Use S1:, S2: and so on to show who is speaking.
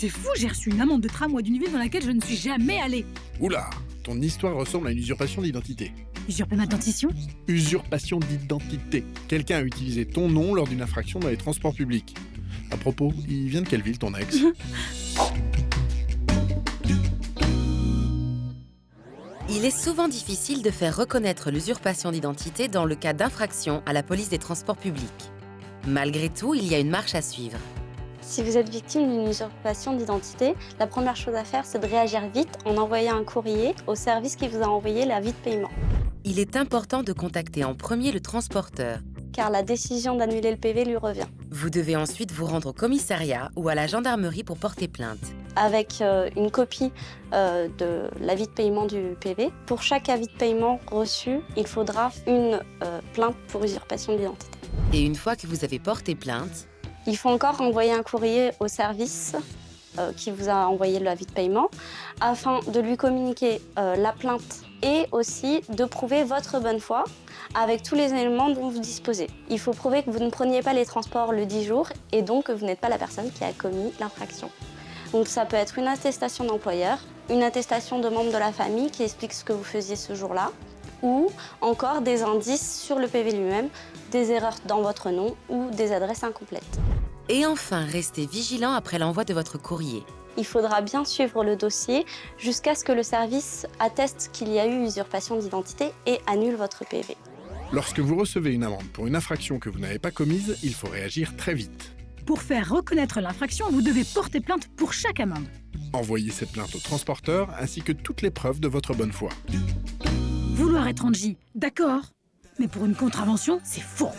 S1: c'est fou, j'ai reçu une amende de tramway d'une ville dans laquelle je ne suis jamais allée.
S2: Oula, ton histoire ressemble à une usurpation d'identité.
S1: Usurper ma dentition?
S2: Usurpation d'identité. Quelqu'un a utilisé ton nom lors d'une infraction dans les transports publics. À propos, il vient de quelle ville ton ex?
S3: Il est souvent difficile de faire reconnaître l'usurpation d'identité dans le cas d'infraction à la police des transports publics. Malgré tout, il y a une marche à suivre.
S4: Si vous êtes victime d'une usurpation d'identité, la première chose à faire, c'est de réagir vite en envoyant un courrier au service qui vous a envoyé l'avis de paiement.
S3: Il est important de contacter en premier le transporteur,
S4: Car la décision d'annuler le PV lui revient.
S3: Vous devez ensuite vous rendre au commissariat ou à la gendarmerie pour porter plainte.
S4: Avec une copie de l'avis de paiement du PV. Pour chaque avis de paiement reçu, il faudra une plainte pour usurpation d'identité.
S3: Et une fois que vous avez porté plainte,
S4: Il faut encore envoyer un courrier au service qui vous a envoyé l'avis de paiement afin de lui communiquer la plainte et aussi de prouver votre bonne foi avec tous les éléments dont vous disposez. Il faut prouver que vous ne preniez pas les transports le 10 jours et donc que vous n'êtes pas la personne qui a commis l'infraction. Donc ça peut être une attestation d'employeur, une attestation de membre de la famille qui explique ce que vous faisiez ce jour-là, ou encore des indices sur le PV lui-même, des erreurs dans votre nom ou des adresses incomplètes.
S3: et enfin restez vigilant après l'envoi de votre courrier.
S4: Il faudra bien suivre le dossier jusqu'à ce que le service atteste qu'il y a eu usurpation d'identité et annule votre PV.
S2: Lorsque vous recevez une amende pour une infraction que vous n'avez pas commise, il faut réagir très vite.
S1: Pour faire reconnaître l'infraction, vous devez porter plainte pour chaque amende.
S2: Envoyez cette plainte au transporteur ainsi que toutes les preuves de votre bonne foi.
S1: Vouloir être en J, d'accord. Mais pour une contravention, c'est fourbe.